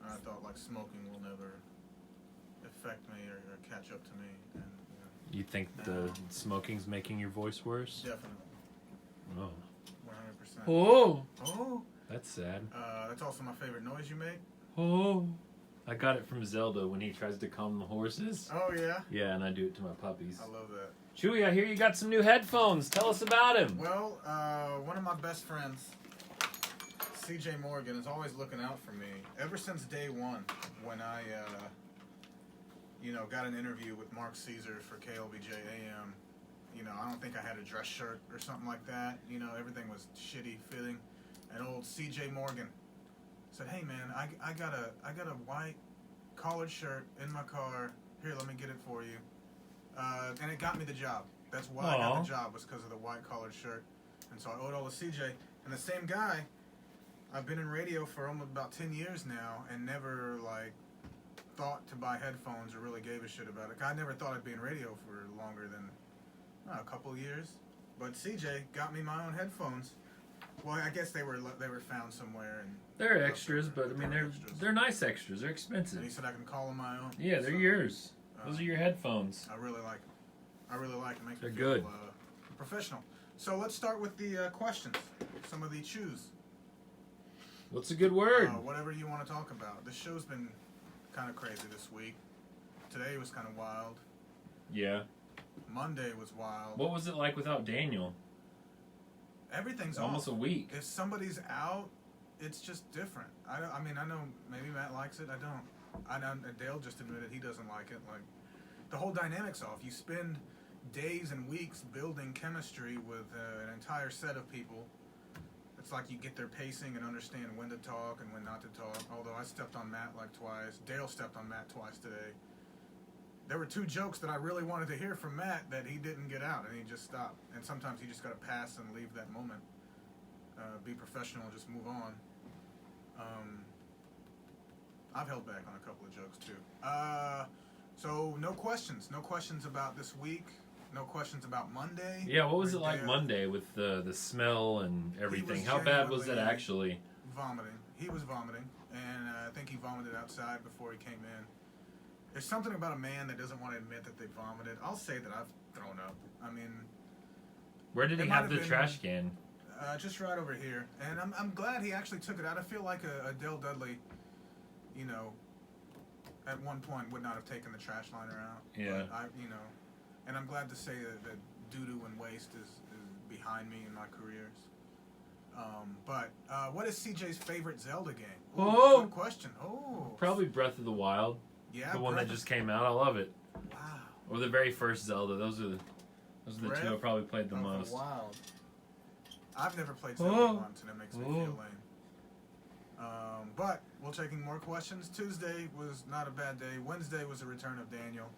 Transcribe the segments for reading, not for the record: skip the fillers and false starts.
And I thought, like, smoking will never affect me or catch up to me. And you think the smoking's making your voice worse? Definitely. Oh. 100%. Oh. Oh. That's sad. That's also my favorite noise you make. Oh. I got it from Zelda when he tries to calm the horses. Oh, yeah? Yeah, and I do it to my puppies. I love that. Chuy, I hear you got some new headphones. Tell us about him. Well, one of my best friends, CJ Morgan, is always looking out for me. Ever since day one, when I, got an interview with Mark Caesar for KLBJ AM. I don't think I had a dress shirt or something like that. Everything was shitty fitting. And old CJ Morgan said, "Hey man, I got a white collared shirt in my car. Here, let me get it for you." And it got me the job. That's why I got the job, was because of the white collared shirt. And so I owed all to CJ. And the same guy, I've been in radio for almost about 10 years now and never, thought to buy headphones or really gave a shit about it. I never thought I'd be in radio for longer than a couple of years. But CJ got me my own headphones. Well, I guess they were found somewhere. And they're extras, but I mean they're nice extras. They're expensive. And he said I can call them my own. Yeah, they're yours. Those are your headphones. I really like them. It makes they're me feel good. Professional. So let's start with the questions. Some of the choose. What's a good word? Whatever you want to talk about. This show's been kind of crazy this week. Today was kind of wild. Yeah. Monday was wild. What was it like without Daniel? Everything's almost off. a week. If somebody's out, it's just different. I know maybe Matt likes it. I know Dale just admitted he doesn't like it. Like, the whole dynamic's off. You spend days and weeks building chemistry with an entire set of people. It's like you get their pacing and understand when to talk and when not to talk. Although I stepped on Matt twice. Dale stepped on Matt twice today. There were two jokes that I really wanted to hear from Matt that he didn't get out, and he just stopped. And sometimes you just got to pass and leave that moment. Be professional and just move on. I've held back on a couple of jokes, too. So, no questions. No questions about this week. No questions about Monday. Yeah, what was it like Monday with the smell and everything? How bad was it actually? Vomiting. He was vomiting, and I think he vomited outside before he came in. There's something about a man that doesn't want to admit that they vomited. I'll say that I've thrown up. I mean... Where did he have the trash can? Just right over here. And I'm glad he actually took it out. I feel like a Dale Dudley, at one point would not have taken the trash liner out. Yeah. But and I'm glad to say that doo-doo and waste is behind me in my careers. But what is CJ's favorite Zelda game? Ooh, good question. Oh. Probably Breath of the Wild. Yeah. The one that just came out. I love it. Wow. Or the very first Zelda. Those are the two I probably played the most. Wild. I've never played Zelda once, and it makes me feel lame. But we're taking more questions. Tuesday was not a bad day. Wednesday was a return of Daniel.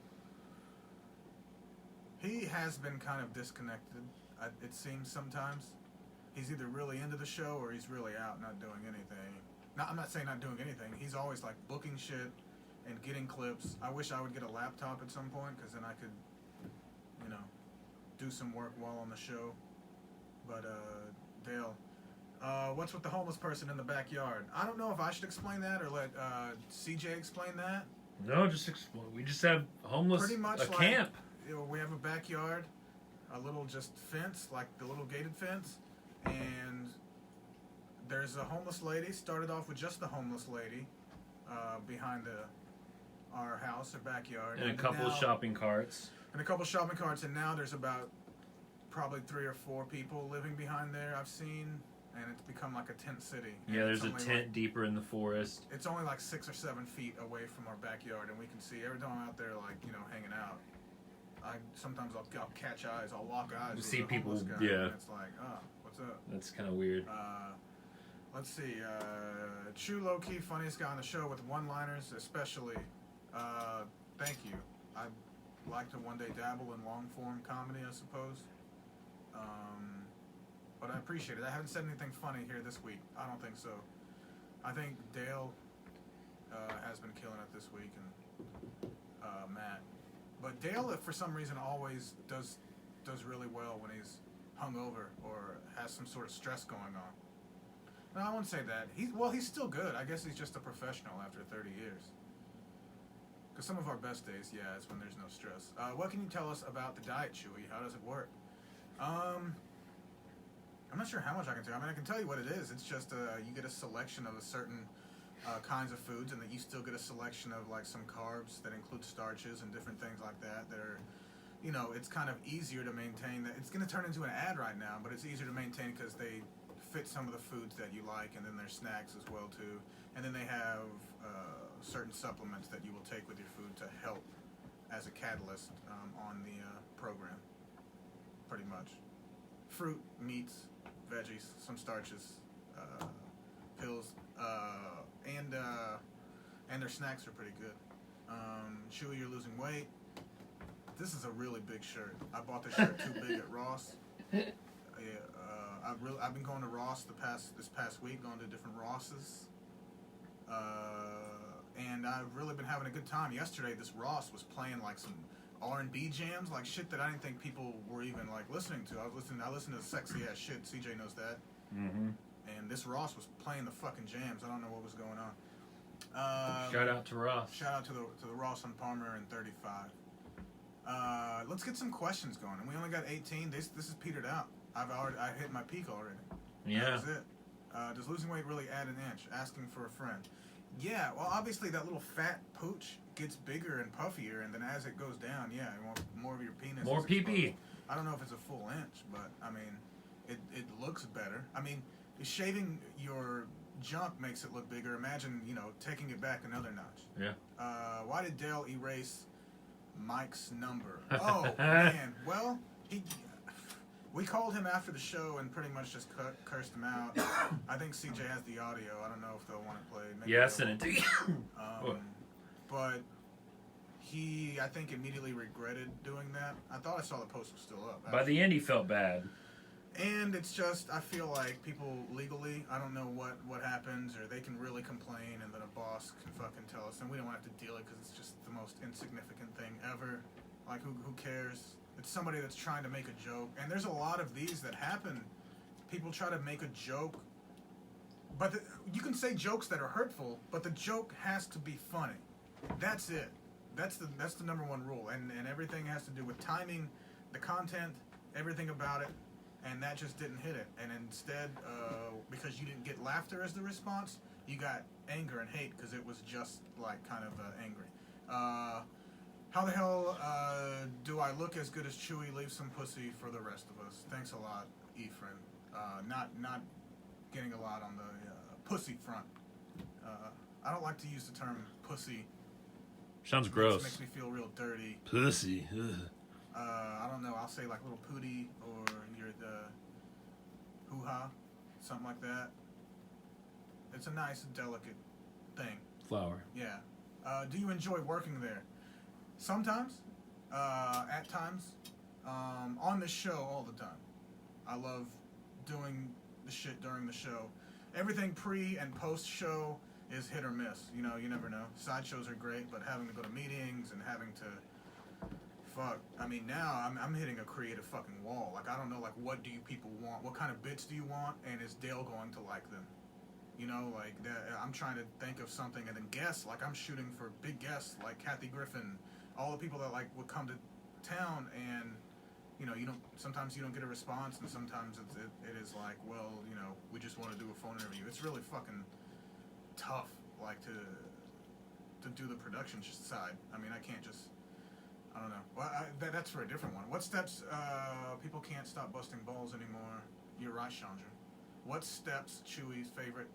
He has been kind of disconnected, it seems sometimes. He's either really into the show or he's really out not doing anything. I'm not saying not doing anything. He's always like booking shit and getting clips. I wish I would get a laptop at some point, because then I could, do some work while on the show. But, Dale, what's with the homeless person in the backyard? I don't know if I should explain that or let CJ explain that. No, just explain. We just have homeless, pretty much a camp. We have a backyard, a little just fence, like the little gated fence, and there's a homeless lady. Started off with just the homeless lady behind our house or backyard. And a couple of shopping carts. And now there's about probably 3 or 4 people living behind there I've seen, and it's become like a tent city. Yeah, there's a tent deeper in the forest. It's only like 6 or 7 feet away from our backyard, and we can see every time I'm out there, hanging out. Sometimes I'll catch eyes, I'll lock eyes with see a people, homeless guy, yeah. and it's like, what's up? That's kind of weird. Let's see, Chuy low-key funniest guy on the show with one-liners, especially. Thank you. I'd like to one day dabble in long-form comedy, I suppose. But I appreciate it. I haven't said anything funny here this week. I don't think so. I think Dale has been killing it this week, and Matt. But Dale, for some reason, always does really well when he's hungover or has some sort of stress going on. No, I wouldn't say that. He's still good. I guess he's just a professional after 30 years. Because some of our best days, yeah, is when there's no stress. What can you tell us about the diet, Chuy? How does it work? I'm not sure how much I can tell. I mean, I can tell you what it is. It's just you get a selection of a certain kinds of foods, and that you still get a selection of like some carbs that include starches and different things like that are, you know, it's kind of easier to maintain. That it's going to turn into an ad right now, but it's easier to maintain because they fit some of the foods that you like, and then there's snacks as well too, and then they have certain supplements that you will take with your food to help as a catalyst on the program. Pretty much, fruit, meats, veggies, some starches, pills, and their snacks are pretty good. Chuy, you're losing weight. This is a really big shirt. I bought this shirt too big at Ross. I've been going to Ross this past week, going to different Rosses, and I've really been having a good time. Yesterday, this Ross was playing like some R&B jams, like shit that I didn't think people were even like listening to. I listened to sexy ass shit. CJ knows that. Mm-hmm. And this Ross was playing the fucking jams. I don't know what was going on. Shout out to Ross. Shout out to the Ross on Palmer and 35. Let's get some questions going. And we only got 18. This is petered out. I hit my peak already. Yeah. That was it. Does losing weight really add an inch? Asking for a friend. Yeah, well, obviously that little fat pooch gets bigger and puffier, and then as it goes down, yeah, you want more of your penis. More pee-pee. I don't know if it's a full inch, but, I mean, it looks better. I mean, shaving your junk makes it look bigger. Imagine, you know, taking it back another notch. Yeah. Why did Dale erase Mike's number? Oh, man. Well, we called him after the show and pretty much just cursed him out. I think CJ has the audio. I don't know if they'll want it played. Maybe yeah, send it to you. But he, I think, immediately regretted doing that. I thought I saw the post was still up. By the end, he felt bad. And it's just, I feel like people legally, I don't know what happens, or they can really complain, and then a boss can fucking tell us, and we don't have to deal it because it's just the most insignificant thing ever. Like, who cares? It's somebody that's trying to make a joke. And there's a lot of these that happen. People try to make a joke. But you can say jokes that are hurtful, but the joke has to be funny. That's it. That's the number one rule. And everything has to do with timing, the content, everything about it. And that just didn't hit it. And instead, because you didn't get laughter as the response, you got anger and hate because it was just like kind of angry. How the hell do I look as good as Chuy? Leave some pussy for the rest of us. Thanks a lot, Ephraim. Not getting a lot on the pussy front. I don't like to use the term pussy. Sounds gross. It makes me feel real dirty. Pussy. Ugh. I don't know. I'll say like little pootie or you're the hoo-ha, something like that. It's a nice, delicate thing. Flower. Yeah. Do you enjoy working there? Sometimes. At times. On the show all the time. I love doing the shit during the show. Everything pre and post show is hit or miss. You know, you never know. Sideshows are great, but having to go to meetings and having to I mean, now I'm hitting a creative fucking wall. Like, I don't know, like, what do you people want? What kind of bits do you want? And is Dale going to like them? You know, like, I'm trying to think of something and then guess. Like, I'm shooting for big guests like Kathy Griffin, all the people that, like, would come to town and, you know, sometimes you don't get a response, and sometimes it is like, well, you know, we just want to do a phone interview. It's really fucking tough, like, to do the production side. I mean, I can't just... I don't know. Well, that's for a different one. What steps, people can't stop busting balls anymore. You're right, Chandra. What steps, Chuy's favorite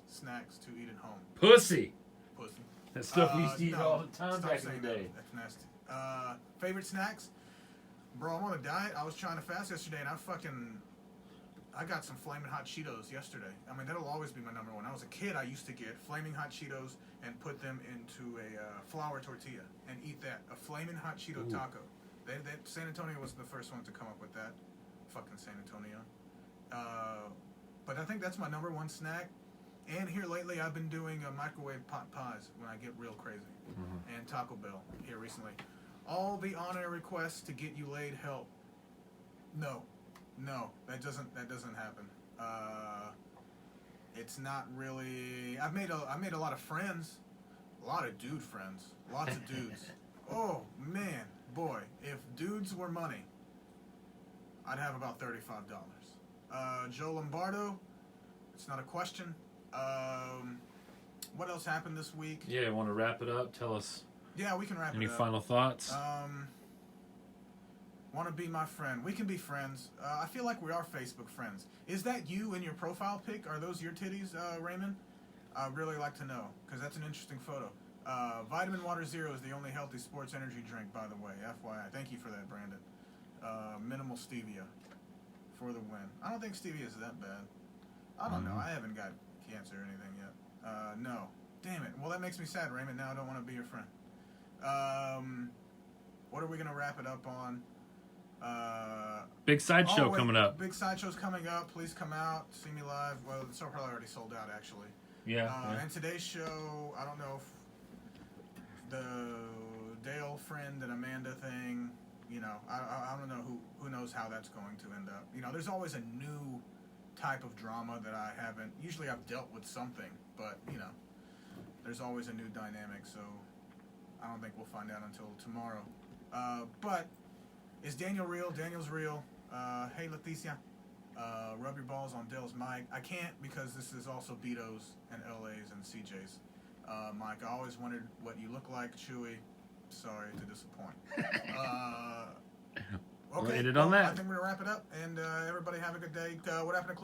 snacks to eat at home? Pussy. Pussy. That stuff we used to eat no, all the time back in the day. That's nasty. Favorite snacks? Bro, I'm on a diet. I was trying to fast yesterday, and I got some Flaming Hot Cheetos yesterday. I mean, that'll always be my number one. When I was a kid, I used to get Flaming Hot Cheetos and put them into a flour tortilla and eat that. A Flaming Hot Cheeto taco. San Antonio was the first one to come up with that. Fucking San Antonio. But I think that's my number one snack. And here lately, I've been doing microwave pot pies when I get real crazy. Mm-hmm. And Taco Bell here recently. All the on-air requests to get you laid help. No, that doesn't happen. it's not really. I made a lot of friends, a lot of dude friends, lots of dudes. Oh man, boy, if dudes were money, I'd have about $35. Joe Lombardo, it's not a question. What else happened this week? Yeah, want to wrap it up? Tell us. Yeah, we can wrap it up. Any final thoughts? Want to be my friend? We can be friends. I feel like we are Facebook friends. Is that you in your profile pic? Are those your titties, Raymond? I'd really like to know, because that's an interesting photo. Vitamin Water Zero is the only healthy sports energy drink, by the way. FYI. Thank you for that, Brandon. Minimal stevia for the win. I don't think stevia is that bad. I don't know. I haven't got cancer or anything yet. No. Damn it. Well, that makes me sad, Raymond. Now I don't want to be your friend. What are we going to wrap it up on? Big sideshow coming up. Big sideshow's coming up. Please come out. See me live. Well, it's probably already sold out, actually. Yeah. And today's show, I don't know if the Dale friend and Amanda thing, you know, I don't know who knows how that's going to end up. You know, there's always a new type of drama that I haven't. Usually I've dealt with something, but, you know, there's always a new dynamic, so I don't think we'll find out until tomorrow. But is Daniel real? Daniel's real. Hey, Leticia. Rub your balls on Dale's mic. I can't because this is also Beto's and LA's and CJ's mic. I always wondered what you look like, Chuy. Sorry to disappoint. Okay, We'll end it on that. I think we're going to wrap it up, and everybody have a good day. What happened to